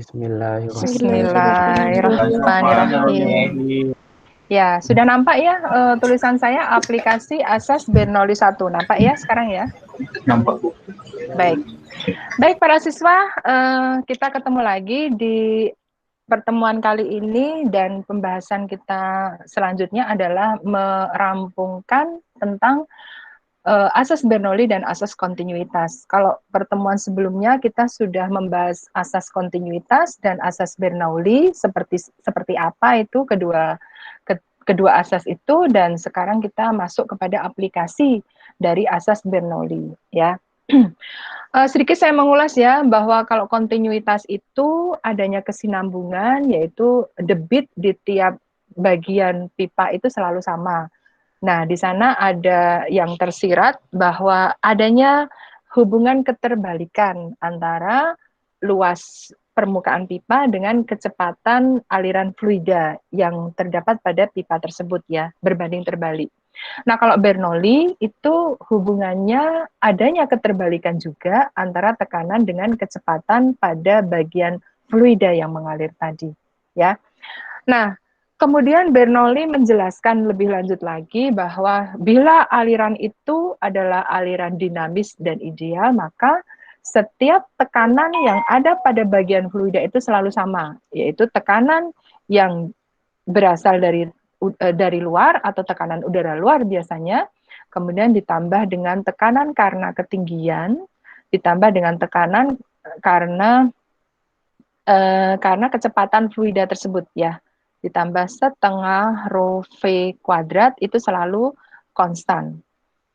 Bismillahirrahmanirrahim. Ya, sudah nampak ya tulisan saya aplikasi Asas Bernoulli 1. Nampak ya sekarang ya? Nampak, Bu. Baik. Baik para siswa, kita ketemu lagi di pertemuan kali ini dan pembahasan kita selanjutnya adalah merampungkan tentang asas Bernoulli dan asas kontinuitas. Kalau pertemuan sebelumnya kita sudah membahas asas kontinuitas dan asas Bernoulli seperti apa itu kedua asas itu, dan sekarang kita masuk kepada aplikasi dari asas Bernoulli ya. Sedikit saya mengulas ya bahwa kalau kontinuitas itu adanya kesinambungan, yaitu debit di tiap bagian pipa itu selalu sama. Nah, di sana ada yang tersirat bahwa adanya hubungan keterbalikan antara luas permukaan pipa dengan kecepatan aliran fluida yang terdapat pada pipa tersebut ya, berbanding terbalik. Nah, kalau Bernoulli itu hubungannya adanya keterbalikan juga antara tekanan dengan kecepatan pada bagian fluida yang mengalir tadi, ya. Nah, kemudian Bernoulli menjelaskan lebih lanjut lagi bahwa bila aliran itu adalah aliran dinamis dan ideal, maka setiap tekanan yang ada pada bagian fluida itu selalu sama, yaitu tekanan yang berasal dari luar atau tekanan udara luar biasanya, kemudian ditambah dengan tekanan karena ketinggian, ditambah dengan tekanan karena kecepatan fluida tersebut ya, ditambah setengah rho V kuadrat itu selalu konstan.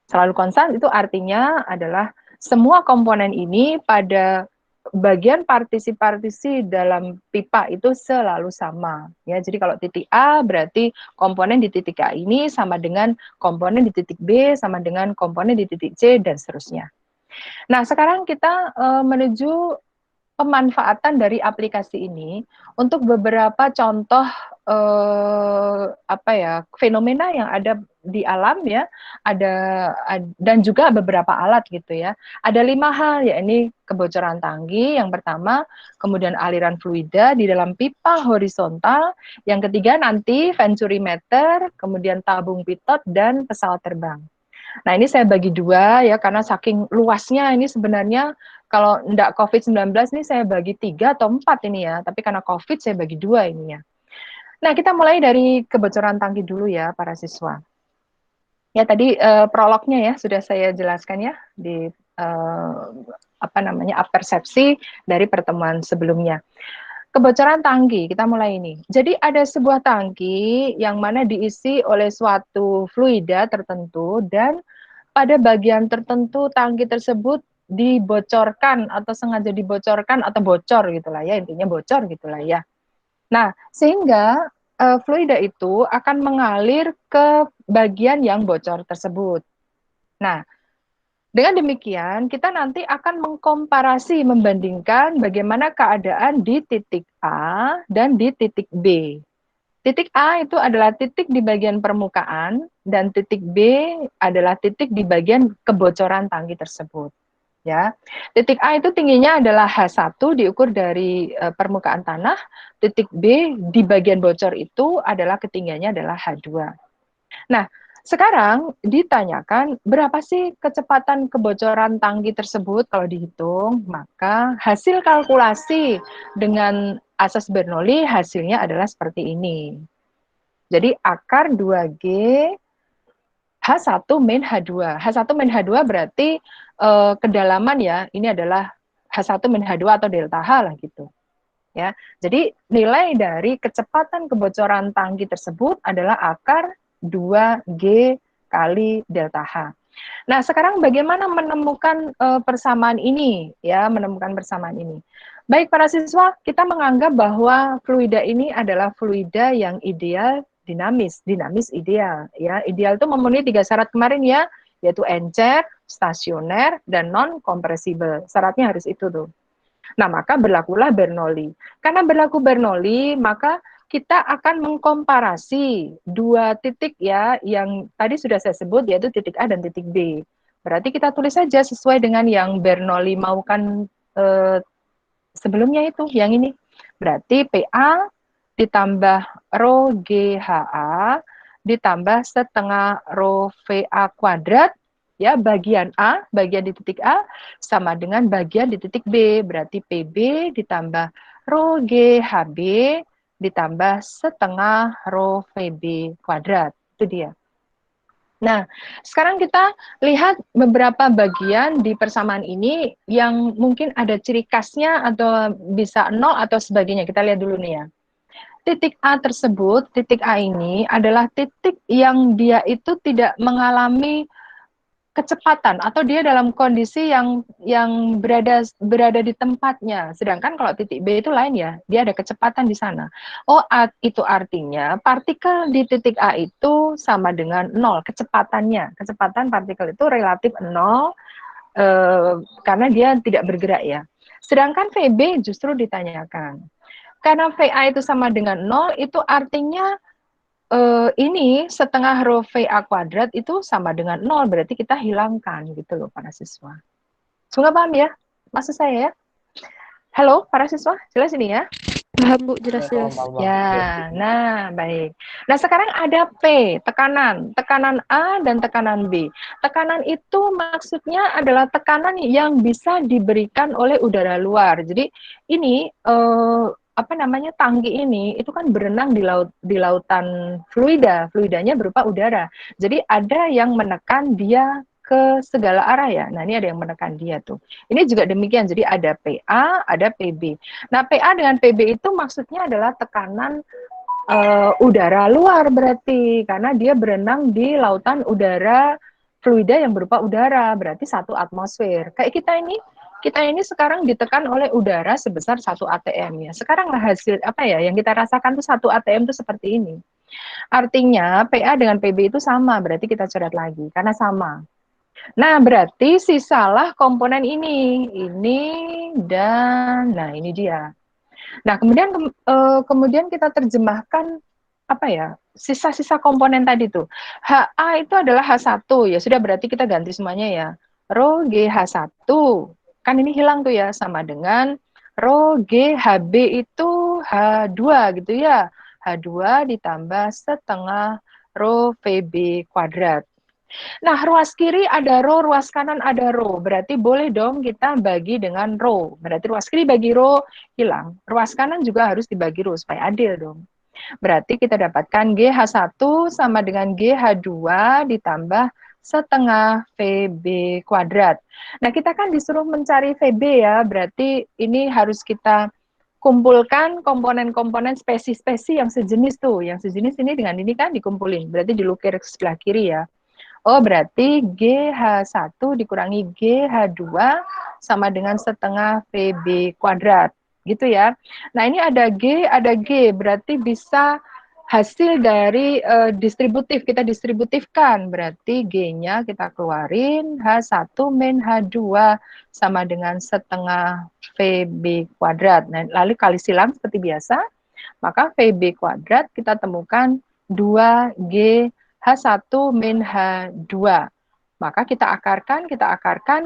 Selalu konstan itu artinya adalah semua komponen ini pada bagian partisi-partisi dalam pipa itu selalu sama ya. Jadi kalau titik A berarti komponen di titik A ini sama dengan komponen di titik B sama dengan komponen di titik C dan seterusnya. Nah, sekarang kita menuju pemanfaatan dari aplikasi ini untuk beberapa contoh fenomena yang ada di alam ya, dan juga beberapa alat gitu ya. Ada 5 hal, yakni kebocoran tangki yang pertama, kemudian aliran fluida di dalam pipa horizontal, yang ketiga nanti venturimeter, kemudian tabung pitot dan pesawat terbang. Nah, ini saya bagi dua ya, karena saking luasnya ini sebenarnya kalau enggak COVID-19 ini saya bagi 3 atau 4 ini ya, tapi karena COVID saya bagi 2 ini ya. Nah, kita mulai dari kebocoran tangki dulu ya, para siswa. Ya, tadi prolognya ya, sudah saya jelaskan ya, di persepsi dari pertemuan sebelumnya. Kebocoran tangki, kita mulai ini. Jadi ada sebuah tangki yang mana diisi oleh suatu fluida tertentu dan pada bagian tertentu tangki tersebut dibocorkan atau sengaja dibocorkan atau bocor gitulah ya, intinya bocor gitulah ya. Nah, sehingga fluida itu akan mengalir ke bagian yang bocor tersebut. Nah, dengan demikian, kita nanti akan mengkomparasi, membandingkan bagaimana keadaan di titik A dan di titik B. Titik A itu adalah titik di bagian permukaan, dan titik B adalah titik di bagian kebocoran tangki tersebut. Ya, titik A itu tingginya adalah H1 diukur dari permukaan tanah, titik B di bagian bocor itu adalah ketinggiannya adalah H2. Nah, sekarang ditanyakan berapa sih kecepatan kebocoran tangki tersebut kalau dihitung, maka hasil kalkulasi dengan asas Bernoulli hasilnya adalah seperti ini. Jadi akar 2G H1 min H2. H1 min H2 berarti kedalaman ya, ini adalah H1 min H2 atau delta H lah gitu. Ya. Jadi nilai dari kecepatan kebocoran tangki tersebut adalah akar 2G kali delta H. Nah, sekarang bagaimana menemukan persamaan ini ya, menemukan persamaan ini. Baik para siswa, kita menganggap bahwa fluida ini adalah fluida yang ideal dinamis ideal ya. Ideal itu memenuhi 3 syarat kemarin ya, yaitu encer, stasioner, dan non kompresibel. Syaratnya harus itu tuh. Nah, maka berlakulah Bernoulli. Karena berlaku Bernoulli, maka kita akan mengkomparasi 2 titik ya, yang tadi sudah saya sebut, yaitu titik A dan titik B. Berarti kita tulis saja sesuai dengan yang Bernoulli maukan sebelumnya itu, yang ini. Berarti PA ditambah rho GHA ditambah setengah rho VA kuadrat, ya, bagian A, bagian di titik A, sama dengan bagian di titik B. Berarti PB ditambah rho GHB ditambah setengah rho VB kuadrat. Itu dia. Nah, sekarang kita lihat beberapa bagian di persamaan ini yang mungkin ada ciri khasnya atau bisa nol atau sebagainya. Kita lihat dulu nih ya. Titik A tersebut, titik A ini adalah titik yang dia itu tidak mengalami kecepatan atau dia dalam kondisi yang berada di tempatnya. Sedangkan kalau titik B itu lain ya, dia ada kecepatan di sana. Oh, itu artinya partikel di titik A itu sama dengan nol kecepatannya. Kecepatan partikel itu relatif nol karena dia tidak bergerak ya. Sedangkan VB justru ditanyakan. Karena VA itu sama dengan nol, itu artinya ini setengah rho VA kuadrat itu sama dengan nol, berarti kita hilangkan gitu loh para siswa. Semoga paham ya maksud saya ya. Halo para siswa, jelas ini ya? Paham Bu, jelas-jelas. Ya, nah baik. Nah sekarang ada P, tekanan A dan tekanan B. Tekanan itu maksudnya adalah tekanan yang bisa diberikan oleh udara luar. Jadi ini apa namanya, tangki ini itu kan berenang di lautan fluidanya berupa udara. Jadi ada yang menekan dia ke segala arah ya. Nah ini ada yang menekan dia tuh. Ini juga demikian. Jadi ada PA, ada PB. Nah PA dengan PB itu maksudnya adalah tekanan udara luar berarti karena dia berenang di lautan udara fluida yang berupa udara, berarti 1 atmosfer. Kayak kita ini sekarang ditekan oleh udara sebesar 1 atm ya. Sekarang hasil apa ya yang kita rasakan tuh 1 atm itu seperti ini. Artinya PA dengan PB itu sama, berarti kita coret lagi karena sama. Nah, berarti sisalah komponen ini dan nah ini dia. Nah, kemudian kita terjemahkan apa ya? Sisa-sisa komponen tadi tuh. HA itu adalah H1 ya, sudah berarti kita ganti semuanya ya. Rho GH1. Kan ini hilang tuh ya, sama dengan rho GHB itu H2 gitu ya. H2 ditambah setengah rho VB kuadrat. Nah, ruas kiri ada rho, ruas kanan ada rho. Berarti boleh dong kita bagi dengan rho. Berarti ruas kiri bagi rho hilang. Ruas kanan juga harus dibagi rho supaya adil dong. Berarti kita dapatkan GH1 sama dengan GH2 ditambah setengah VB kuadrat. Nah, kita kan disuruh mencari VB ya. Berarti ini harus kita kumpulkan komponen-komponen spesi-spesi yang sejenis tuh. Yang sejenis ini dengan ini kan dikumpulin. Berarti dilukir ke sebelah kiri ya. Oh, berarti GH1 dikurangi GH2 sama dengan setengah VB kuadrat. Gitu ya. Nah, ini ada G, berarti bisa hasil dari distributif. Kita distributifkan, berarti G-nya kita keluarin, H1 min H2 sama dengan setengah VB kuadrat. Nah, lalu kali silang seperti biasa, maka VB kuadrat kita temukan 2G H1 min H2. Maka kita akarkan,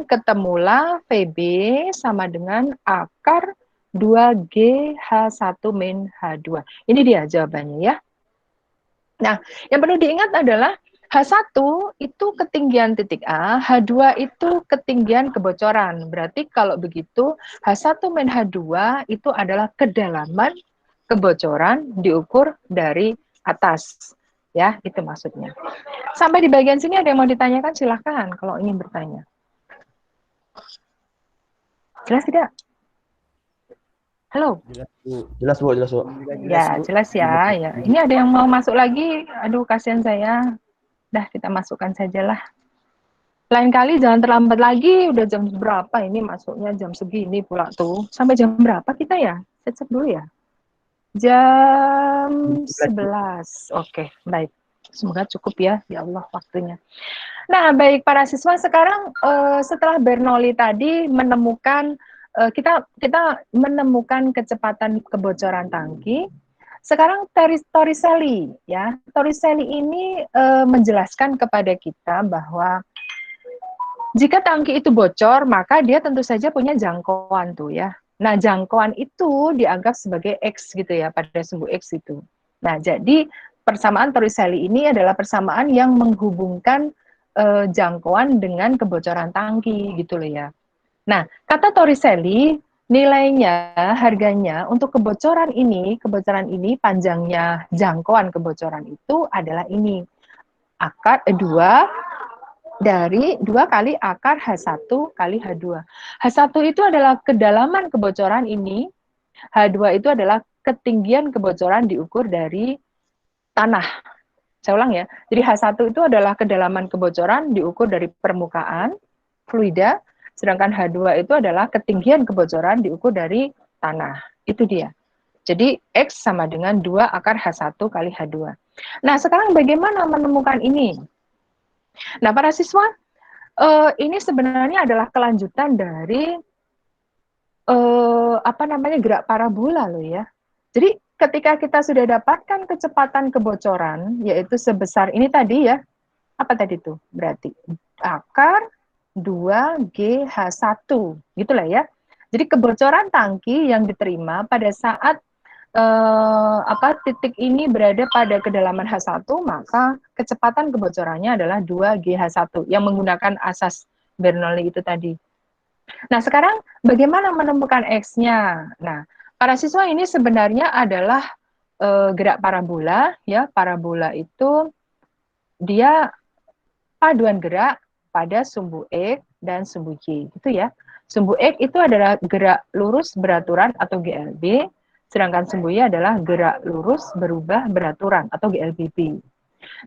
ketemulah VB sama dengan akar 2G H1 min H2. Ini dia jawabannya ya. Nah, yang perlu diingat adalah H1 itu ketinggian titik A, H2 itu ketinggian kebocoran. Berarti kalau begitu, H1 min H2 itu adalah kedalaman kebocoran diukur dari atas. Ya, itu maksudnya. Sampai di bagian sini ada yang mau ditanyakan, silahkan kalau ingin bertanya. Jelas tidak? Halo? Jelas Bu. Ya, jelas ya. Ya. Ini ada yang mau masuk lagi? Aduh, kasihan saya. Dah, kita masukkan sajalah. Lain kali jangan terlambat lagi. Udah jam berapa ini masuknya? Jam segini pula tuh. Sampai jam berapa kita ya? Saya cek dulu ya. Jam 11. Oke, baik. Semoga cukup ya Allah waktunya. Nah, baik para siswa, sekarang setelah Bernoulli tadi menemukan kita menemukan kecepatan kebocoran tangki. Sekarang Torricelli ya. Torricelli ini menjelaskan kepada kita bahwa jika tangki itu bocor, maka dia tentu saja punya jangkauan tuh ya. Nah, jangkauan itu dianggap sebagai X gitu ya, pada sumbu X itu. Nah, jadi persamaan Torricelli ini adalah persamaan yang menghubungkan jangkauan dengan kebocoran tangki gitu loh ya. Nah, kata Torricelli, nilainya, harganya untuk kebocoran ini panjangnya jangkauan kebocoran itu adalah ini. Akar 2 dari 2 kali akar H1 kali H2. H1 itu adalah kedalaman kebocoran ini, H2 itu adalah ketinggian kebocoran diukur dari tanah. Saya ulang ya. Jadi H1 itu adalah kedalaman kebocoran diukur dari permukaan fluida, sedangkan H2 itu adalah ketinggian kebocoran diukur dari tanah. Itu dia. Jadi X sama dengan 2 akar H1 kali H2. Nah, sekarang bagaimana menemukan ini? Nah, para siswa, ini sebenarnya adalah kelanjutan dari gerak parabola loh ya. Jadi ketika kita sudah dapatkan kecepatan kebocoran, yaitu sebesar ini tadi ya, apa tadi itu? Berarti akar 2GH1, gitulah ya. Jadi kebocoran tangki yang diterima pada saat titik ini berada pada kedalaman H1, maka kecepatan kebocorannya adalah 2GH1 yang menggunakan asas Bernoulli itu tadi. Nah, sekarang bagaimana menemukan X-nya? Nah, para siswa ini sebenarnya adalah gerak parabola, ya. Parabola itu dia paduan gerak pada sumbu X dan sumbu Y, gitu ya. Sumbu X itu adalah gerak lurus beraturan atau GLB, sedangkan sumbu Y adalah gerak lurus berubah beraturan atau GLBB.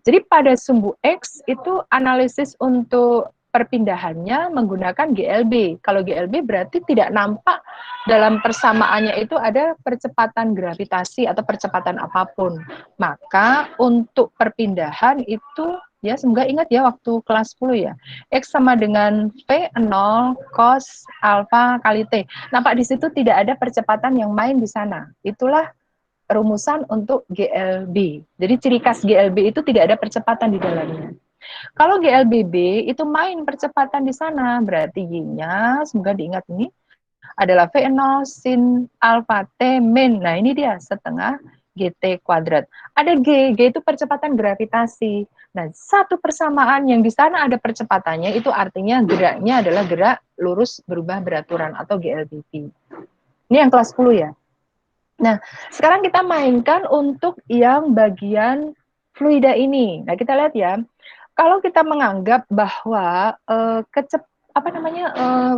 Jadi pada sumbu X itu analisis untuk perpindahannya menggunakan GLB. Kalau GLB berarti tidak nampak dalam persamaannya itu ada percepatan gravitasi atau percepatan apapun. Maka untuk perpindahan itu ya semoga ingat ya waktu kelas 10 ya. X sama dengan V0 cos alfa kali T. Nampak di situ tidak ada percepatan yang main di sana. Itulah rumusan untuk GLB. Jadi ciri khas GLB itu tidak ada percepatan di dalamnya. Kalau GLBB itu main percepatan di sana, berarti Y-nya, semoga diingat ini, adalah V0 sin alfa T min. Nah ini dia, setengah GT kuadrat. Ada G itu percepatan gravitasi. Nah, satu persamaan yang di sana ada percepatannya, itu artinya geraknya adalah gerak lurus berubah beraturan atau GLBB. Ini yang kelas 10 ya. Nah, sekarang kita mainkan untuk yang bagian fluida ini. Nah, kita lihat ya. Kalau kita menganggap bahwa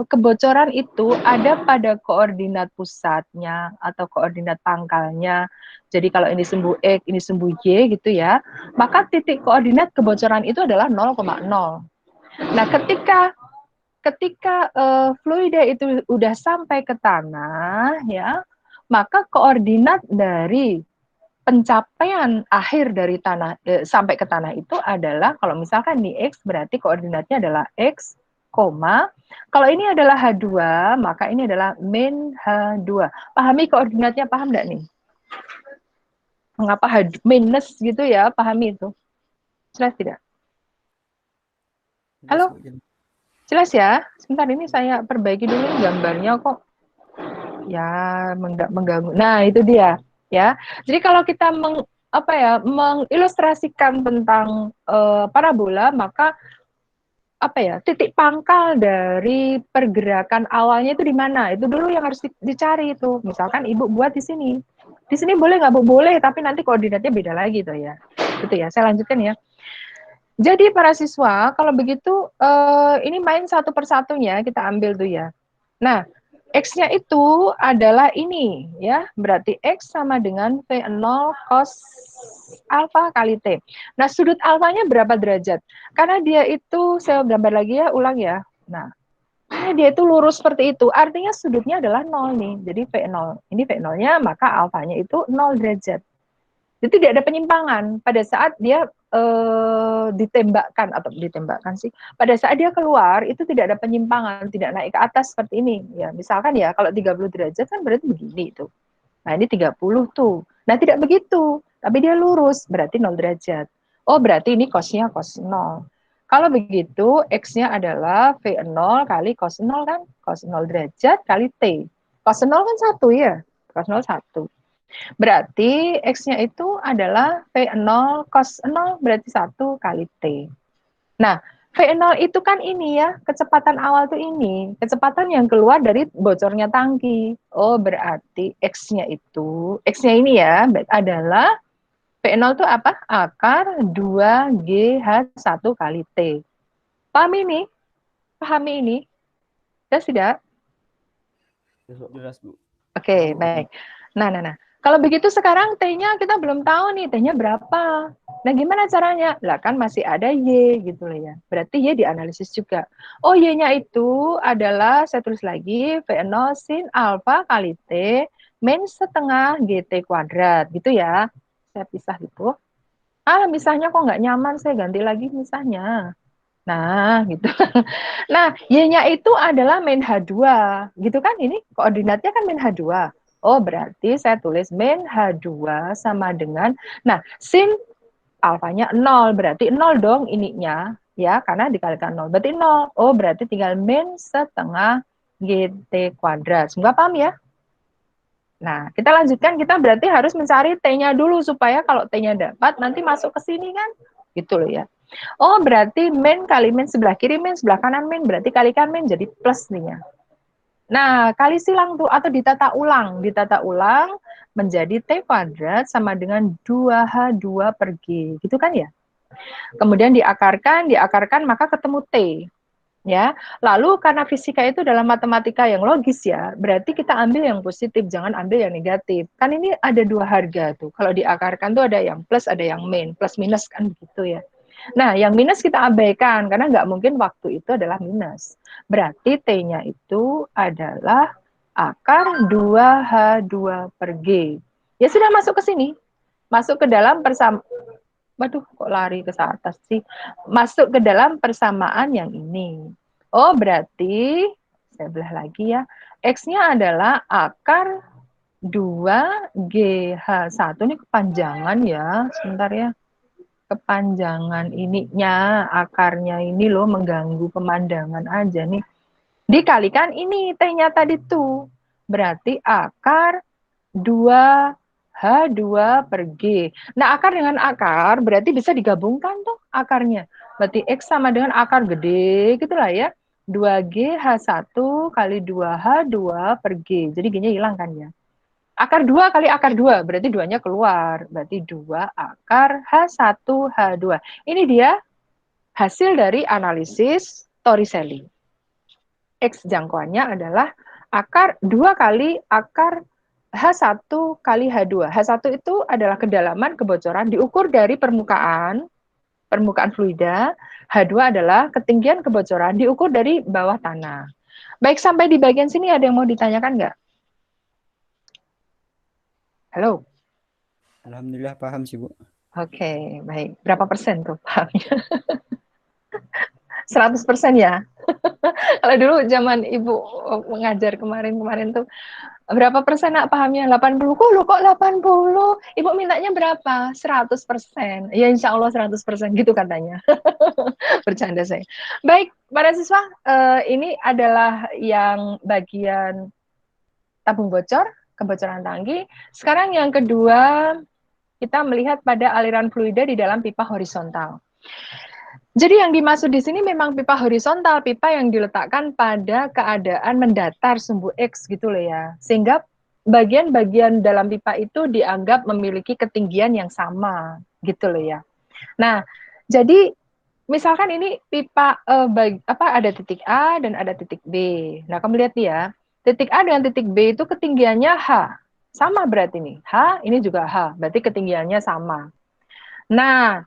kebocoran itu ada pada koordinat pusatnya atau koordinat pangkalnya. Jadi kalau ini sumbu X, ini sumbu Y gitu ya, maka titik koordinat kebocoran itu adalah 0,0. Nah, ketika fluida itu udah sampai ke tanah ya, maka koordinat dari pencapaian akhir dari tanah sampai ke tanah itu adalah kalau misalkan di X berarti koordinatnya adalah X, kalau ini adalah H2 maka ini adalah min H2. Pahami koordinatnya, paham enggak nih? Mengapa minus gitu ya, pahami itu? Jelas tidak? Halo? Jelas ya? Sebentar ini saya perbaiki dulu gambarnya kok ya mengganggu. Nah, itu dia ya. Jadi kalau kita mengilustrasikan tentang parabola, maka titik pangkal dari pergerakan awalnya itu di mana? Itu dulu yang harus dicari itu. Misalkan ibu buat di sini. Di sini boleh nggak Bu? Boleh, tapi nanti koordinatnya beda lagi tuh ya. Gitu ya. Saya lanjutkan ya. Jadi para siswa, kalau begitu ini main satu persatunya kita ambil tuh ya. Nah, X-nya itu adalah ini ya, berarti X sama dengan V0 cos alfa kali T. Nah, sudut alfanya berapa derajat? Karena dia itu, saya gambar lagi ya, ulang ya. Nah, dia itu lurus seperti itu, artinya sudutnya adalah 0 nih. Jadi V0, ini V0-nya, maka alfanya itu 0 derajat. Jadi tidak ada penyimpangan pada saat dia ditembakkan sih. Pada saat dia keluar itu tidak ada penyimpangan, tidak naik ke atas seperti ini. Ya, misalkan ya kalau 30 derajat kan berarti begini itu. Nah, ini 30 tuh. Nah, tidak begitu. Tapi dia lurus, berarti 0 derajat. Oh, berarti ini cos-nya cos 0. Kalau begitu, X-nya adalah V0 kali cos 0 kan? Cos 0 derajat kali T. Cos 0 kan 1 ya. Cos 0 1. Berarti X-nya itu adalah V0 cos 0 berarti 1 kali T. Nah, V0 itu kan ini ya, kecepatan awal tuh ini. Kecepatan yang keluar dari bocornya tangki. Oh, berarti X-nya ini ya, adalah V0 itu apa? Akar 2GH1 kali T. Paham ini? Pahami ini? Jelas tidak? Jelas, Bu. Oke, baik. Nah. Kalau begitu sekarang T-nya kita belum tahu nih, T-nya berapa. Nah, gimana caranya? Lah kan masih ada Y gitu loh ya. Berarti Y dianalisis juga. Oh, Y-nya itu adalah, saya tulis lagi, V0 sin alfa kali T min setengah GT kuadrat. Gitu ya. Saya pisah gitu. Misahnya kok nggak nyaman, saya ganti lagi misahnya. Nah, gitu. Nah, Y-nya itu adalah min H2. Gitu kan? Ini koordinatnya kan min H2. Oh, berarti saya tulis min H2 sama dengan, nah, sin alfanya 0. Berarti 0 dong ininya. Ya, karena dikalikan 0. Berarti 0. Oh, berarti tinggal min setengah GT kuadrat. Semoga paham ya? Nah, kita lanjutkan. Kita berarti harus mencari T-nya dulu supaya kalau T-nya dapat, nanti masuk ke sini kan? Gitu loh ya. Oh, berarti min kali min sebelah kiri min, sebelah kanan min, berarti kalikan min jadi plus nih ya. Nah, kali silang tuh atau ditata ulang menjadi T kuadrat sama dengan 2H2 per G. Gitu kan ya? Kemudian diakarkan maka ketemu T. Ya, lalu karena fisika itu dalam matematika yang logis ya, berarti kita ambil yang positif, jangan ambil yang negatif. Kan ini ada dua harga tuh. Kalau diakarkan tuh ada yang plus, ada yang min, plus minus kan begitu ya. Nah, yang minus kita abaikan karena nggak mungkin waktu itu adalah minus. Berarti T-nya itu adalah akar 2H2 per G. Ya sudah masuk ke sini. Masuk ke dalam waduh, kok lari ke atas sih? Masuk ke dalam persamaan yang ini. Oh, berarti saya belah lagi ya. X-nya adalah akar 2GH1. Ini kepanjangan ya. Sebentar ya. Kepanjangan ininya, akarnya ini loh mengganggu pemandangan aja nih. Dikalikan ini T-nya tadi tuh. Berarti akar 2H2 per G. Nah, akar dengan akar berarti bisa digabungkan tuh akarnya. Berarti X sama dengan akar gede gitu lah ya. 2GH1 kali 2H2 per G. Jadi G-nya hilang kan ya. Akar 2 kali akar 2, berarti 2-nya keluar. Berarti 2 akar H1 H2. Ini dia hasil dari analisis Torricelli. X jangkauannya adalah akar 2 kali akar H1 kali H2. H1 itu adalah kedalaman kebocoran diukur dari permukaan fluida. H2 adalah ketinggian kebocoran diukur dari bawah tanah. Baik, sampai di bagian sini ada yang mau ditanyakan nggak? Halo? Alhamdulillah paham sih, Bu. Oke, baik. Berapa persen tuh pahamnya? 100% ya? Kalau dulu zaman Ibu mengajar kemarin-kemarin tuh, berapa persen nak pahamnya? 80. Kok 80? Ibu mintanya berapa? 100%. Ya insya Allah 100% gitu katanya. Bercanda saya. Baik, para siswa, ini adalah yang bagian tabung bocor, kebocoran tangki. Sekarang yang kedua, kita melihat pada aliran fluida di dalam pipa horizontal. Jadi yang dimaksud di sini memang pipa horizontal, pipa yang diletakkan pada keadaan mendatar sumbu X gitu loh ya. Sehingga bagian-bagian dalam pipa itu dianggap memiliki ketinggian yang sama gitu loh ya. Nah, jadi misalkan ini pipa ada titik A dan ada titik B. Nah, kamu lihat nih ya. Titik A dengan titik B itu ketinggiannya H. Sama berarti nih. H ini juga H, berarti ketinggiannya sama. Nah,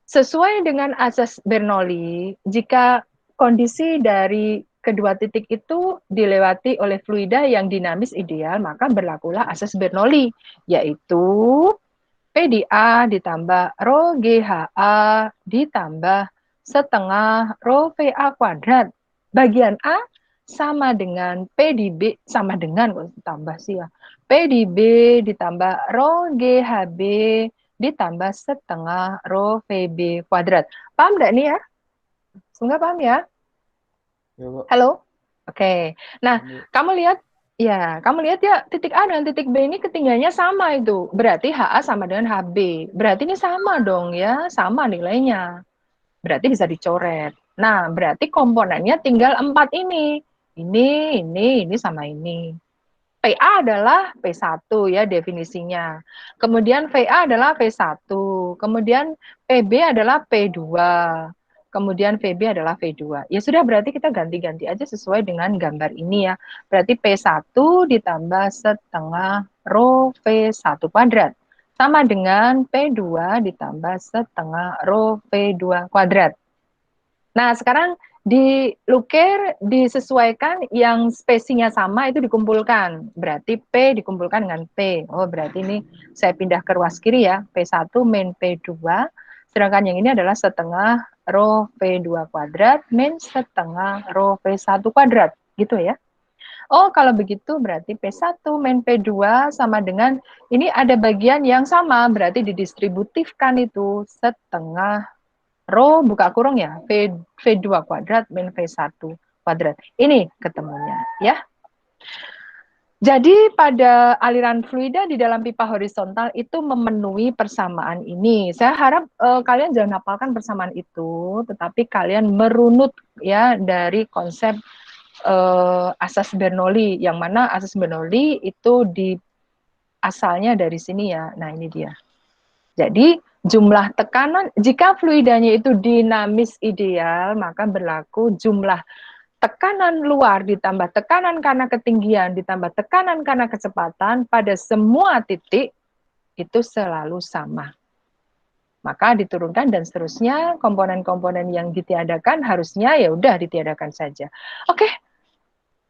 sesuai dengan asas Bernoulli, jika kondisi dari kedua titik itu dilewati oleh fluida yang dinamis ideal, maka berlakulah asas Bernoulli, yaitu P di A ditambah rho GHA ditambah setengah rho VA kuadrat. Bagian A sama dengan P di B, sama dengan, tambah sih ya, P di B ditambah rho GHB ditambah setengah rho VB kuadrat. Paham nggak nih ya? Semoga paham ya? Ya, Bu. Halo? Oke. Nah, Bu. kamu lihat Ya, kamu lihat ya, titik A dan titik B ini ketinggiannya sama itu. Berarti HA sama dengan HB. Berarti ini sama dong ya, sama nilainya. Berarti bisa dicoret. Nah, berarti komponennya tinggal 4 ini. Ini sama ini. PA adalah P1 ya definisinya. Kemudian VA adalah V1. Kemudian PB adalah P2. Kemudian VB adalah V2. Ya sudah berarti kita ganti-ganti aja sesuai dengan gambar ini ya. Berarti P1 ditambah setengah rho V1 kuadrat. Sama dengan P2 ditambah setengah rho V2 kuadrat. Nah, sekarang dilukir, disesuaikan yang spesinya sama itu dikumpulkan. Berarti P dikumpulkan dengan P. Oh, berarti ini saya pindah ke ruas kiri ya. P1 min P2. Sedangkan yang ini adalah setengah rho V2 kuadrat min setengah rho V1 kuadrat. Gitu ya. Oh, kalau begitu berarti P1 min P2 sama dengan, ini ada bagian yang sama, berarti didistributifkan itu setengah rho buka kurung ya, V2 kuadrat min V1 kuadrat. Ini ketemunya ya. Jadi pada aliran fluida di dalam pipa horizontal itu memenuhi persamaan ini. Saya harap kalian jangan hafalkan persamaan itu, tetapi kalian merunut ya dari konsep asas Bernoulli, yang mana asas Bernoulli itu di asalnya dari sini ya. Nah ini dia. Jadi jumlah tekanan, jika fluidanya itu dinamis ideal, maka berlaku jumlah tekanan luar ditambah tekanan karena ketinggian ditambah tekanan karena kecepatan pada semua titik itu selalu sama. Maka diturunkan dan seterusnya, komponen-komponen yang ditiadakan harusnya ya udah ditiadakan saja. Oke,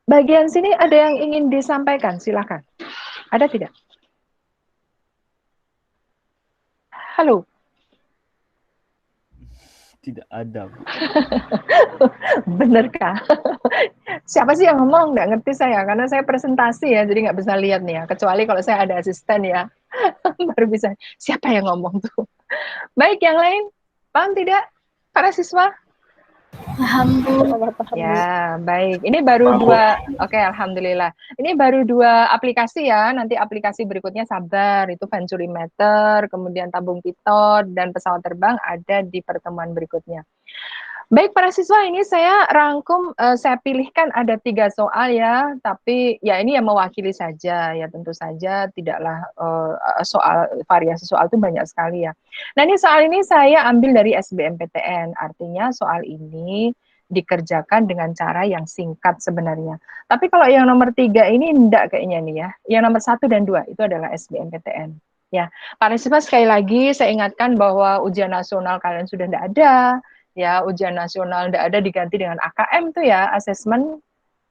bagian sini ada yang ingin disampaikan, silakan. Ada tidak? Halo. Tidak ada, Bu. Benerkah? Siapa sih yang ngomong? Nggak ngerti saya, karena saya presentasi ya, jadi nggak bisa lihat nih ya. Kecuali kalau saya ada asisten ya, baru bisa. Siapa yang ngomong tuh? Baik, yang lain? Paham tidak? Para siswa? Paham, Bu. Ya, baik. Ini baru dua, oke, alhamdulillah. Ini baru dua aplikasi ya, nanti aplikasi berikutnya sabar, itu venturimeter, kemudian tabung pitot, dan pesawat terbang ada di pertemuan berikutnya. Baik, para siswa, ini saya rangkum, saya pilihkan ada 3 soal ya, tapi ya ini yang mewakili saja, ya tentu saja tidaklah soal, variasi soal itu banyak sekali ya. Nah ini soal ini saya ambil dari SBMPTN, artinya soal ini dikerjakan dengan cara yang singkat sebenarnya. Tapi kalau yang nomor 3 ini enggak kayaknya nih ya, yang nomor 1 dan 2 itu adalah SBMPTN. Ya, para siswa sekali lagi saya ingatkan bahwa ujian nasional kalian sudah tidak ada, ya ujian nasional tidak ada diganti dengan AKM tuh ya, asesmen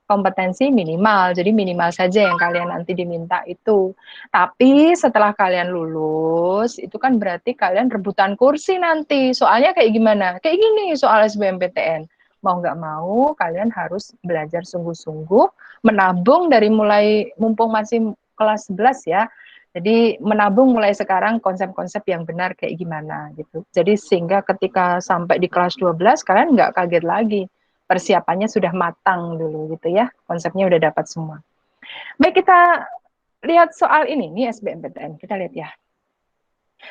kompetensi minimal. Jadi minimal saja yang kalian nanti diminta itu. Tapi setelah kalian lulus, itu kan berarti kalian rebutan kursi nanti. Soalnya kayak gimana? Kayak gini soal SBMPTN. Mau nggak mau, kalian harus belajar sungguh-sungguh, menabung dari mulai, mumpung masih kelas 11 ya, jadi menabung mulai sekarang konsep-konsep yang benar kayak gimana gitu. Jadi sehingga ketika sampai di kelas 12 kalian nggak kaget lagi. Persiapannya sudah matang dulu gitu ya. Konsepnya udah dapat semua. Baik, kita lihat soal ini SBMPTN. Kita lihat ya.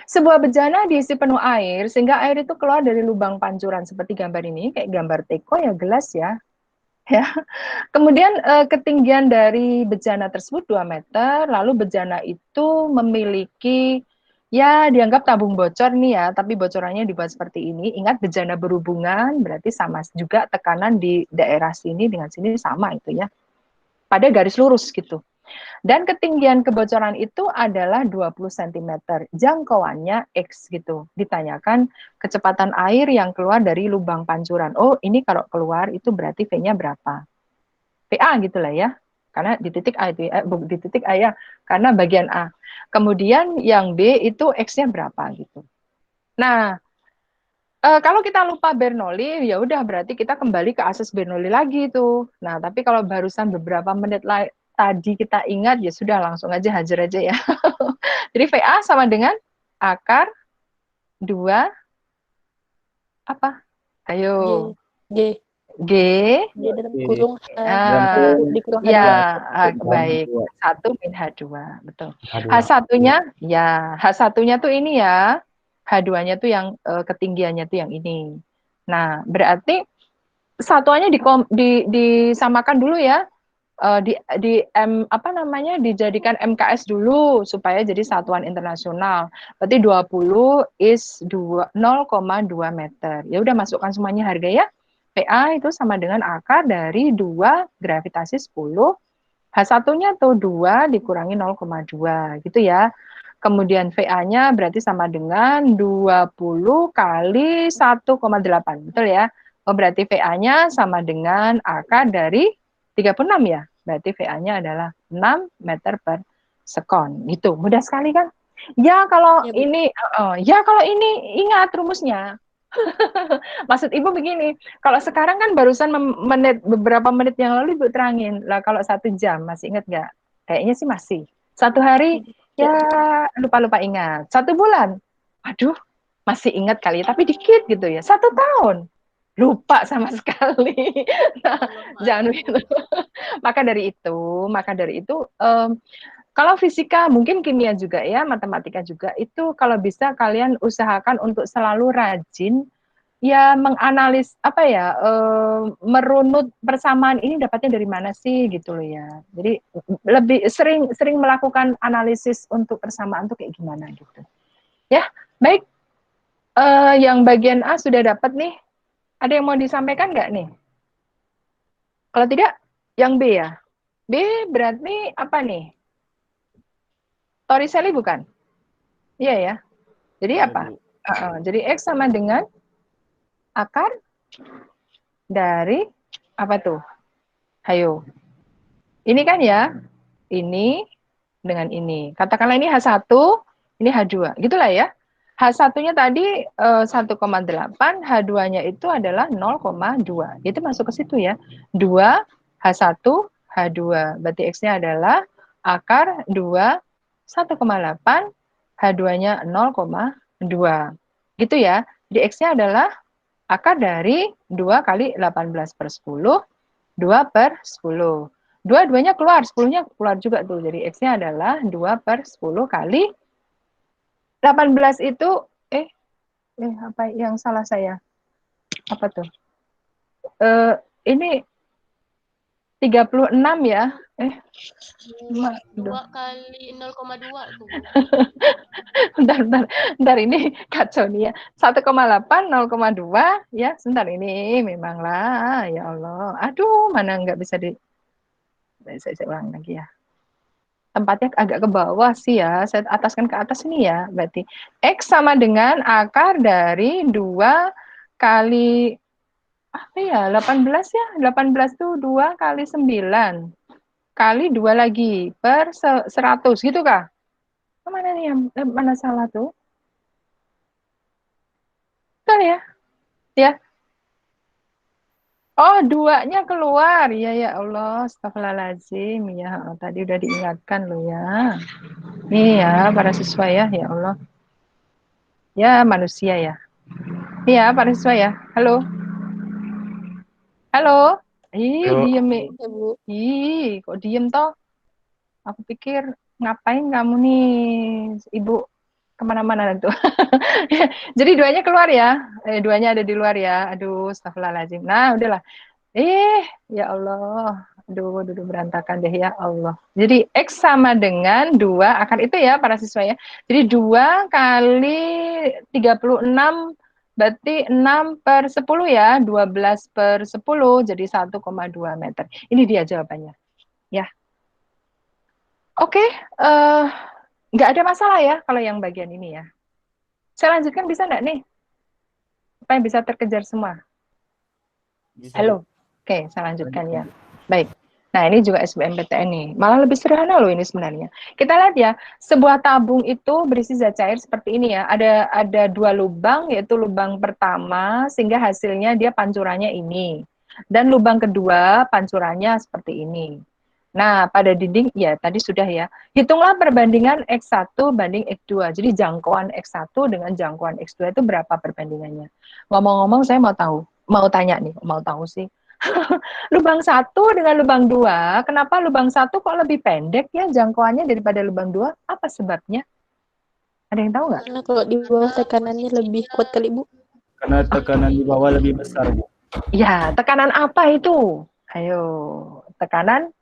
Sebuah bejana diisi penuh air sehingga air itu keluar dari lubang pancuran seperti gambar ini, kayak gambar teko ya, gelas ya. Ya. Kemudian ketinggian dari bejana tersebut 2 meter, lalu bejana itu memiliki, ya dianggap tabung bocor nih ya, tapi bocorannya dibuat seperti ini. Ingat bejana berhubungan, berarti sama juga tekanan di daerah sini dengan sini sama itu ya. Pada garis lurus gitu. Dan ketinggian kebocoran itu adalah 20 cm. Jangkauannya X gitu. Ditanyakan kecepatan air yang keluar dari lubang pancuran. Oh, ini kalau keluar itu berarti V-nya berapa? PA gitulah ya, karena di titik A itu di titik A ya, karena bagian A. Kemudian yang B itu X-nya berapa gitu. Nah, kalau kita lupa Bernoulli, ya udah berarti kita kembali ke asas Bernoulli lagi itu. Nah, tapi kalau barusan beberapa menit tadi kita ingat, ya sudah langsung aja hajar aja ya. Jadi VA sama dengan akar 2 apa? Ayo. G. G, Di dalam Oke. kurung ah, di kurung ya, H2. baik. H2. H1 min H2, betul. H2. H1-nya, ya, H1-nya tuh ini ya, H2-nya tuh yang ketinggiannya tuh yang ini. Nah, berarti satuannya disamakan dulu ya. Di apa namanya, dijadikan MKS dulu supaya jadi satuan internasional. Berarti 20 is 0,2 meter. Ya udah masukkan semuanya harga ya. PA itu sama dengan akar dari 2 gravitasi 10. H1-nya tuh 2 dikurangi 0,2 gitu ya. Kemudian VA-nya berarti sama dengan 20 kali 1,8. Betul ya? Oh, berarti VA-nya sama dengan akar dari 36 ya. Berarti VA-nya adalah 6 meter per sekon. Gitu. Mudah sekali kan? Ya kalau Ya, Bu. ini ingat rumusnya. Maksud Ibu begini, kalau sekarang kan barusan beberapa menit yang lalu Ibu terangin. Lah kalau 1 jam masih ingat nggak? Kayaknya sih masih. 1 hari ya lupa-lupa ingat. 1 bulan, aduh masih ingat kali ya, tapi dikit gitu ya. 1 tahun, lupa sama sekali. Nah, jangan begitu. Maka dari itu, kalau fisika mungkin kimia juga ya, matematika juga itu kalau bisa kalian usahakan untuk selalu rajin ya menganalis apa ya, merunut persamaan ini dapatnya dari mana sih gitu loh ya. Jadi lebih sering melakukan analisis untuk persamaan tuh kayak gimana gitu. Ya, baik. Yang bagian A sudah dapat nih. Ada yang mau disampaikan nggak nih? Kalau tidak, yang B ya. B berarti apa nih? Torricelli bukan? Iya ya. Jadi Iya, apa? Bu. Jadi X sama dengan akar dari apa tuh? Hayo. Ini kan ya, ini dengan ini. Katakanlah ini H1, ini H2. Gitulah ya. H1-nya tadi 1,8, H2-nya itu adalah 0,2. Itu masuk ke situ ya. 2 H1 H2. Berarti X-nya adalah akar 2 1,8, H2-nya 0,2. Gitu ya. Jadi X-nya adalah akar dari 2 kali 18 per 10, 2 per 10. Dua-duanya keluar, 10-nya keluar juga tuh. Jadi X-nya adalah 2 per 10 kali 18 itu, apa yang salah saya? Apa tuh? Ini 36 ya. 2 kali 0,2 tuh, Bu. Bentar, ini kacau nih ya. 1,8, 0,2 ya. Sebentar ini memanglah ya Allah. Aduh, mana nggak bisa saya ulang lagi ya. Tempatnya agak ke bawah sih ya. Saya ataskan ke atas ini ya. Berarti X sama dengan akar dari 2 kali apa ya? 18 ya. 18 tuh 2 kali 9 kali 2 lagi per 100 gitu kah? Mana nih yang mana salah tuh? Betul ya? Ya. Oh, 2-nya keluar. Ya ya Allah, astagfirullahaladzim. Ya, tadi udah diingatkan loh ya. Nih ya, para siswa ya, ya Allah. Ya, manusia ya. Iya, para siswa ya. Halo. Halo. Ih, Halo. diem. Ya, Bu. Ih, kok diem toh? Aku pikir ngapain kamu nih, Ibu kemana-mana tuh. Jadi duanya keluar ya. Duanya ada di luar ya. Aduh, astagfirullahaladzim. Nah, udahlah. Ya Allah. Aduh, berantakan deh ya Allah. Jadi X sama dengan 2 akar itu ya para siswa ya. Jadi 2 kali 36 berarti 6 per 10 ya. 12 per 10 jadi 1,2 meter. Ini dia jawabannya. Ya. Oke, nggak ada masalah ya kalau yang bagian ini ya. Saya lanjutkan bisa nggak nih? Supaya bisa terkejar semua. Bisa, Halo. Bu. Oke, saya lanjutkan ya. Baik. Nah, ini juga SBMPTN nih. Malah lebih sederhana loh ini sebenarnya. Kita lihat ya, sebuah tabung itu berisi zat cair seperti ini ya. Ada 2 lubang, yaitu lubang pertama sehingga hasilnya dia pancurannya ini. Dan lubang kedua pancurannya seperti ini. Nah, pada dinding ya tadi sudah ya. Hitunglah perbandingan X1 banding X2. Jadi jangkauan X1 dengan jangkauan X2 itu berapa perbandingannya? Ngomong-ngomong saya mau tanya nih, mau tahu sih. Lubang 1 dengan lubang 2, kenapa lubang 1 kok lebih pendek ya jangkauannya daripada lubang 2? Apa sebabnya? Ada yang tahu nggak? Karena Karena kalau di bawah Karena tekanannya lebih posisinya kuat kali, Bu. Karena tekanan di bawah lebih besar, Bu. Ya, tekanan apa itu? Ayo, tekanan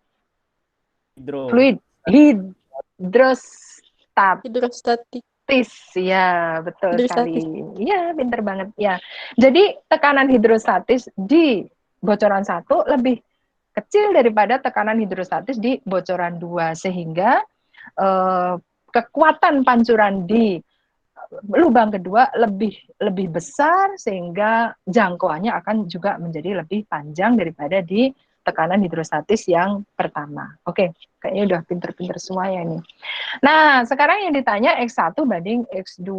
fluid hidrostatis. Hidrostatik. Ya, betul sekali. Hidrostatis. Ya, pinter banget. Ya, jadi tekanan hidrostatis di bocoran 1 lebih kecil daripada tekanan hidrostatis di bocoran 2, sehingga kekuatan pancuran di lubang kedua lebih besar, sehingga jangkauannya akan juga menjadi lebih panjang daripada di tekanan hidrostatis yang pertama. Oke, kayaknya udah pinter-pinter semua ya ini. Nah, sekarang yang ditanya X1 banding X2.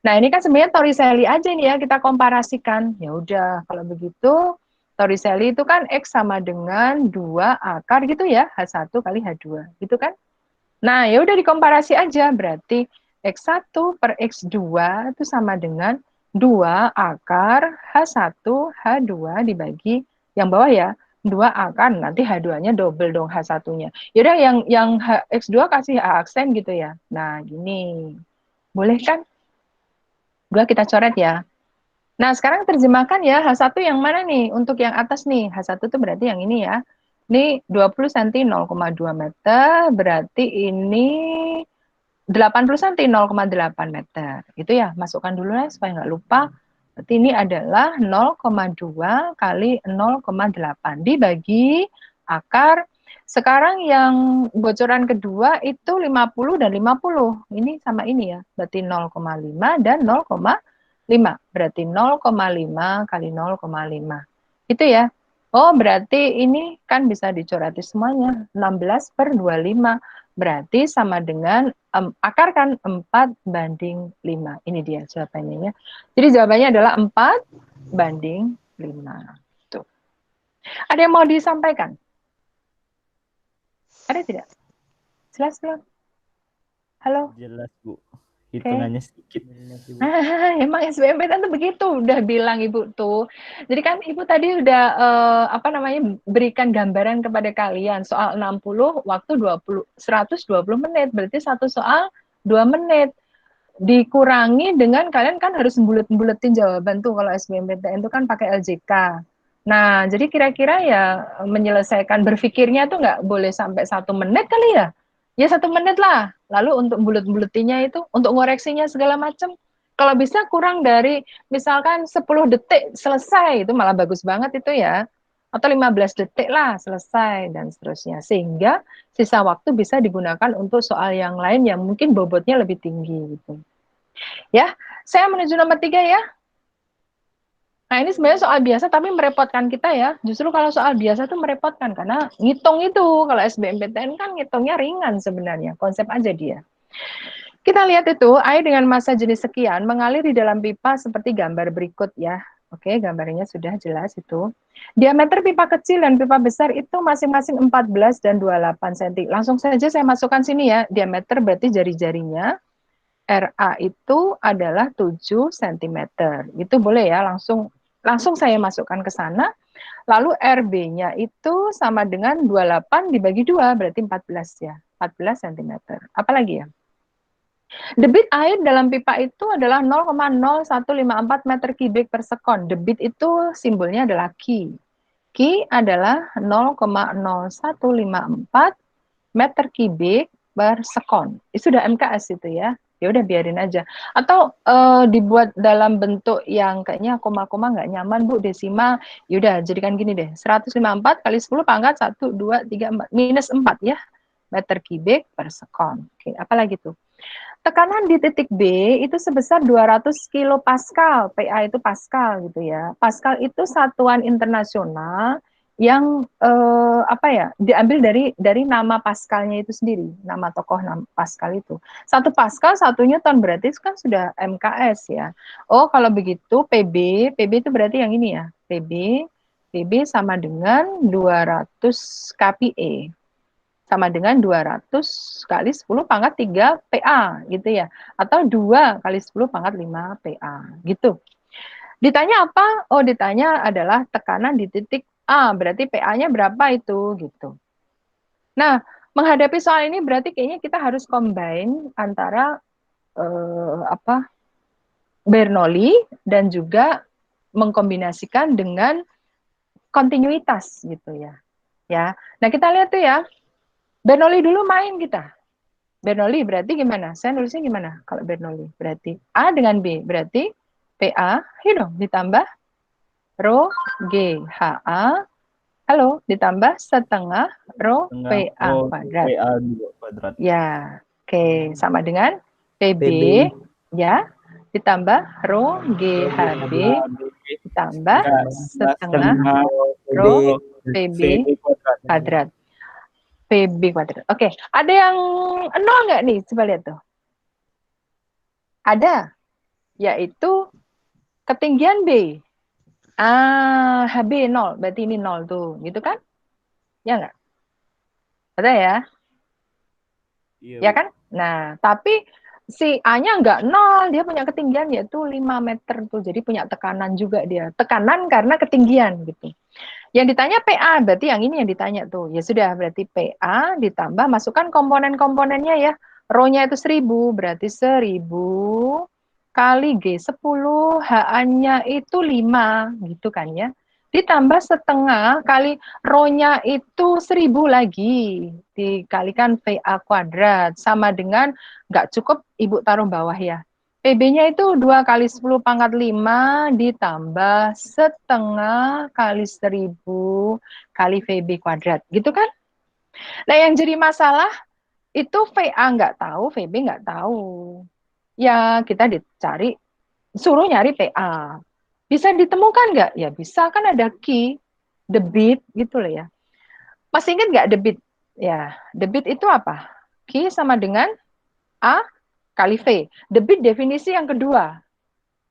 Nah, ini kan sebenarnya Torricelli aja nih ya, kita komparasikan. Ya udah, kalau begitu Torricelli itu kan X sama dengan 2 akar gitu ya, H1 kali H2, gitu kan? Nah, ya udah dikomparasi aja, berarti X1 per X2 itu sama dengan 2 akar H1 H2 dibagi yang bawah ya, 2 akar, nanti H2-nya double dong H1-nya. Yaudah yang X2 kasih A aksen gitu ya. Nah, gini. Boleh kan? 2 kita coret ya. Nah, sekarang terjemahkan ya, H1 yang mana nih? Untuk yang atas nih, H1 itu berarti yang ini ya. Ini 20 cm 0,2 meter, berarti ini 80 cm 0,8 meter. Itu ya, masukkan dulu ya supaya nggak lupa. Berarti ini adalah 0,2 kali 0,8 dibagi akar. Sekarang yang bocoran kedua itu 50 dan 50. Ini sama ini ya, berarti 0,5 dan 0,5. Berarti 0,5 kali 0,5. Itu ya. Oh, berarti ini kan bisa dicorati semuanya. 16 per 25. Berarti sama dengan akar kan 4 banding 5. Ini dia jawabannya ya. Jadi jawabannya adalah 4 banding 5. Tuh. Ada yang mau disampaikan? Ada tidak? Jelas belum? Halo? Jelas, Bu. Hitungannya sedikit. Emang SBMPTN tuh begitu, udah bilang Ibu tuh. Jadi kan Ibu tadi udah berikan gambaran kepada kalian soal 60 waktu 120 menit, berarti satu soal 2 menit. Dikurangi dengan kalian kan harus bulet-buletin jawaban tuh kalau SBMPTN itu kan pakai LJK. Nah, jadi kira-kira ya menyelesaikan berpikirnya tuh nggak boleh sampai 1 menit kali ya? Ya 1 menit lah. Lalu untuk bulet-buletinya itu, untuk ngoreksinya segala macam, kalau bisa kurang dari misalkan 10 detik selesai, itu malah bagus banget itu ya. Atau 15 detik lah selesai dan seterusnya. Sehingga sisa waktu bisa digunakan untuk soal yang lain yang mungkin bobotnya lebih tinggi gitu. Ya, saya menuju nomor 3 ya. Nah, ini sebenarnya soal biasa tapi merepotkan kita ya. Justru kalau soal biasa tuh merepotkan karena ngitung itu. Kalau SBMPTN kan ngitungnya ringan sebenarnya. Konsep aja dia. Kita lihat itu, air dengan massa jenis sekian mengalir di dalam pipa seperti gambar berikut ya. Oke, gambarnya sudah jelas itu. Diameter pipa kecil dan pipa besar itu masing-masing 14 dan 28 cm. Langsung saja saya masukkan sini ya. Diameter berarti jari-jarinya. RA itu adalah 7 cm. Itu boleh ya, langsung saya masukkan ke sana. Lalu RB-nya itu sama dengan 28 dibagi 2, berarti 14 ya. 14 cm. Apalagi ya? Debit air dalam pipa itu adalah 0,0154 meter kubik per sekon. Debit itu simbolnya adalah Q. Q adalah 0,0154 meter kubik per sekon. Itu sudah MKS itu ya. Ya udah biarin aja. Atau dibuat dalam bentuk yang kayaknya koma-koma nggak nyaman Bu, desimal. Ya udah jadikan gini deh. 154 kali 10 pangkat 1 2 3 4 minus 4 ya. Meter kubik per sekon. Oke, apalagi tuh? Tekanan di titik B itu sebesar 200 kilopascal. PA itu pascal gitu ya. Pascal itu satuan internasional yang diambil dari nama Pascalnya itu sendiri, nama tokoh nama Pascal itu. 1 Pascal 1 Newton berarti itu kan sudah MKS ya. Oh, kalau begitu PB itu berarti yang ini ya. PB sama dengan 200 kPa. Sama dengan 200 kali 10 pangkat 3 PA gitu ya. Atau 2 kali 10 pangkat 5 PA gitu. Ditanya apa? Oh, ditanya adalah tekanan di titik PA, berarti PA-nya berapa itu gitu. Nah, menghadapi soal ini berarti kayaknya kita harus combine antara Bernoulli dan juga mengkombinasikan dengan kontinuitas gitu ya. Ya. Nah, kita lihat tuh ya. Bernoulli dulu main kita. Bernoulli berarti gimana? Saya nulisnya gimana kalau Bernoulli? Berarti A dengan B. Berarti PA, ayo dong, ditambah rho GHA, halo, ditambah setengah rho Setengah PA rho kuadrat. PA 2 kuadrat. Ya, oke. Sama dengan PB, PB ya, ditambah rho GHB, ditambah setengah rho PB kuadrat. PB kuadrat. Oke, ada yang nol nggak nih? Coba lihat tuh. Ada, yaitu ketinggian B. HB 0, berarti ini 0 tuh, gitu kan? Ya nggak? Ada ya? Iya, Ya kan? Nah, tapi si A-nya nggak 0, dia punya ketinggian yaitu 5 meter tuh, jadi punya tekanan juga dia. Tekanan karena ketinggian gitu. Yang ditanya PA, berarti yang ini yang ditanya tuh. Ya sudah, berarti PA ditambah, masukkan komponen-komponennya ya. Rho-nya itu 1000, berarti 1000 kali G10, HA-nya itu 5, gitu kan ya. Ditambah setengah kali rho-nya itu 1000 lagi, dikalikan VA kuadrat, sama dengan, nggak cukup Ibu taruh bawah ya. PB-nya itu 2 kali 10 pangkat 5 ditambah setengah kali 1000 kali VB kuadrat. Gitu kan? Nah, yang jadi masalah itu VA nggak tahu, VB nggak tahu. Ya, kita dicari, suruh nyari PA. Bisa ditemukan nggak? Ya bisa, kan ada key, debit gitu loh ya. Masih ingat nggak debit? Ya, debit itu apa? Key sama dengan A kali V. Debit definisi yang kedua.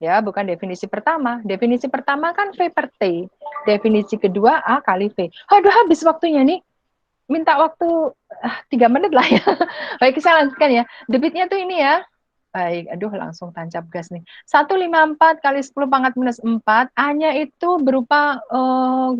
Ya, bukan definisi pertama. Definisi pertama kan V per T. Definisi kedua A kali V. Aduh, habis waktunya nih. Minta waktu 3 menit lah ya. Baik, saya lanjutkan ya. Debitnya tuh ini ya. Baik, aduh langsung tancap gas nih. 154 kali 10 pangkat minus 4. A-nya itu berupa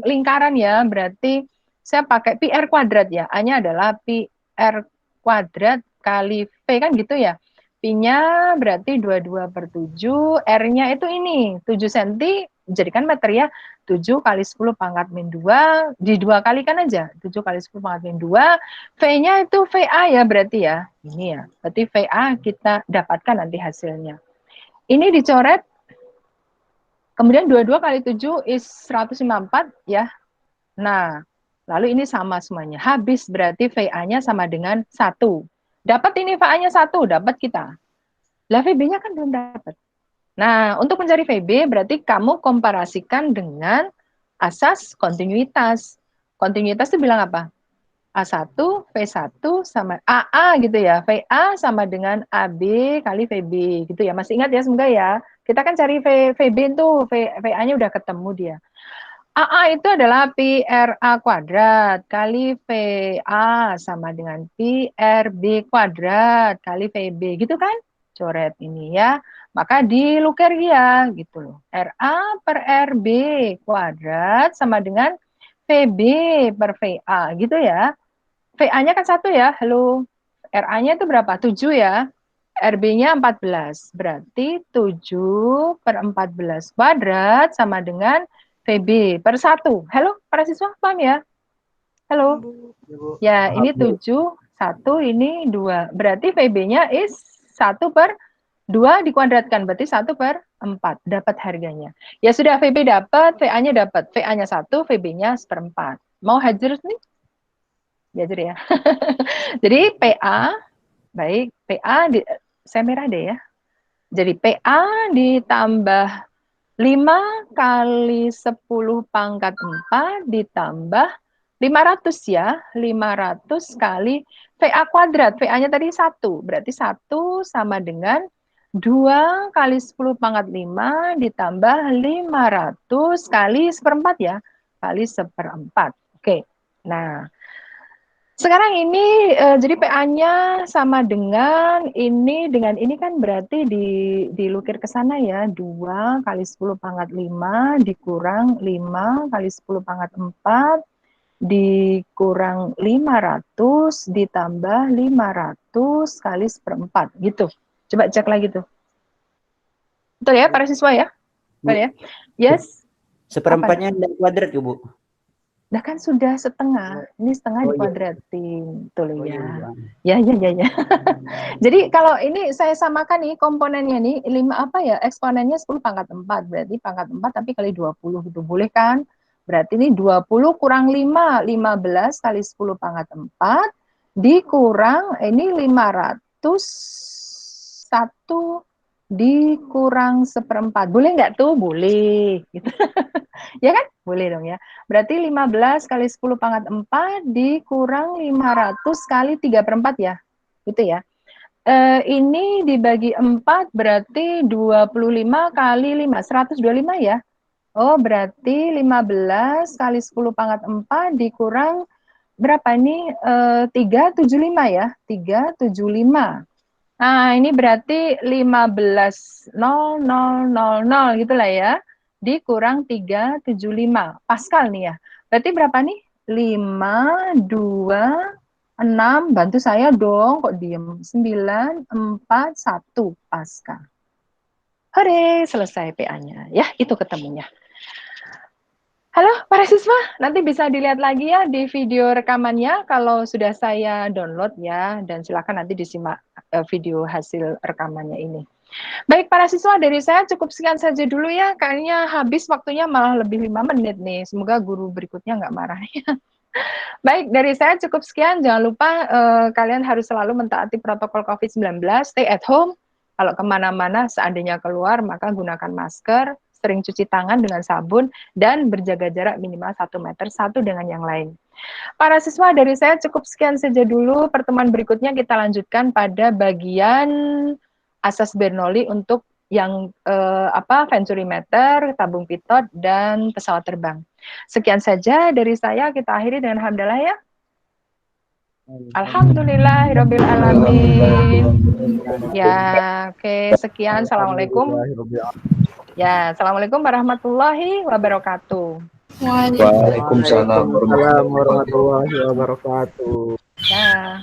lingkaran ya. Berarti saya pakai PR kuadrat ya. A-nya adalah PR kuadrat kali V kan gitu ya. Pi-nya berarti 22/7, R-nya itu ini, 7 cm, jadikan meter ya, 7 kali 10 pangkat min 2, di 2 kalikan aja, 7 kali 10 pangkat min 2, V-nya itu VA ya berarti ya, ini ya, berarti VA kita dapatkan nanti hasilnya. Ini dicoret, kemudian 22 kali 7 is 154 ya, nah, lalu ini sama semuanya, habis berarti VA-nya sama dengan 1. Dapat ini VA-nya 1, dapat kita. Lah VB-nya kan belum dapat. Nah, untuk mencari VB berarti kamu komparasikan dengan asas kontinuitas. Kontinuitas itu bilang apa? A1, V1 sama AA gitu ya. VA sama dengan AB kali VB gitu ya. Masih ingat ya semoga ya. Kita kan cari VB itu, VA-nya udah ketemu dia. AA itu adalah pi RA kuadrat kali VA sama dengan pi RB kuadrat kali VB gitu kan? Coret ini ya. Maka dilukir ya gitu loh. RA per RB kuadrat sama dengan VB per VA gitu ya. VA-nya kan 1 ya. Halo. RA-nya itu berapa? 7 ya. RB-nya 14. Berarti 7 per 14 kuadrat sama dengan VB per 1. Halo, para siswa paham ya? Halo. Ya, ini 7, 1, ini 2. Berarti VB-nya is 1 per 2 dikuadratkan. Berarti 1 per 4. Dapat harganya. Ya sudah, VB dapat, VA-nya dapat. VA-nya 1, VB-nya 1/4. Mau hajar nih? Hajar ya. Jadi PA, baik, PA, saya merah deh ya. Jadi PA ditambah 5 kali 10 pangkat 4 ditambah 500 ya. 500 kali VA kuadrat. VA-nya tadi 1. Berarti 1 sama dengan 2 kali 10 pangkat 5 ditambah 500 kali 1/4 ya. Kali 1/4. Oke. Nah, Sekarang ini jadi PA-nya sama dengan ini kan berarti dilukir ke sana ya, 2 kali 10 pangkat 5 dikurang 5 kali 10 pangkat 4 dikurang 500 ditambah 500 kali 1/4 gitu. Coba cek lagi tuh. Betul ya para siswa ya? Betul ya? Yes. 1/4-nya dari kuadrat ya, Bu? Nah kan sudah setengah, ini setengah Oh, iya. dikuadratin, betul Oh, ya. iya. Ya. Jadi kalau ini saya samakan nih komponennya nih 5 apa ya? Eksponennya 10 pangkat 4, berarti pangkat 4 tapi kali 20 gitu. Boleh kan? Berarti ini 20 kurang 5, 15 kali 10 pangkat 4 dikurang ini 501 dikurang 1/4. Boleh nggak tuh? Boleh. Gitu. Ya kan? Boleh dong ya. Berarti 15 kali 10 pangkat 4 dikurang 500 kali 3/4 ya. Gitu ya. Ini dibagi 4 berarti 25 kali 5, 125 ya. Oh, berarti 15 kali 10 pangkat 4 dikurang berapa ini? 375 ya. 375. Nah, ini berarti 15.0000 gitu lah ya. Dikurang 375 Pascal nih ya. Berarti berapa nih? 5, 2, 6. Bantu saya dong, kok diem. 9, 4, 1 Pascal. Hore, selesai PA-nya. Ya, itu ketemunya. Halo para siswa, nanti bisa dilihat lagi ya di video rekamannya kalau sudah saya download ya, dan silakan nanti disimak video hasil rekamannya ini. Baik para siswa, dari saya cukup sekian saja dulu ya, kayaknya habis waktunya malah lebih 5 menit nih, semoga guru berikutnya nggak marah ya. Baik, dari saya cukup sekian, jangan lupa kalian harus selalu mentaati protokol COVID-19, stay at home, kalau kemana-mana seandainya keluar maka gunakan masker, sering cuci tangan dengan sabun, dan berjaga jarak minimal 1 meter satu dengan yang lain. Para siswa, dari saya cukup sekian saja dulu. Pertemuan berikutnya kita lanjutkan pada bagian asas Bernoulli untuk yang venturimeter, tabung pitot, dan pesawat terbang. Sekian saja dari saya. Kita akhiri dengan hamdalah ya. Alhamdulillahirabbil alamin. Ya, oke, sekian. Assalamualaikum. Ya, assalamualaikum warahmatullahi wabarakatuh. Waalaikumsalam Waalaikumsalam warahmatullahi wabarakatuh. Ya.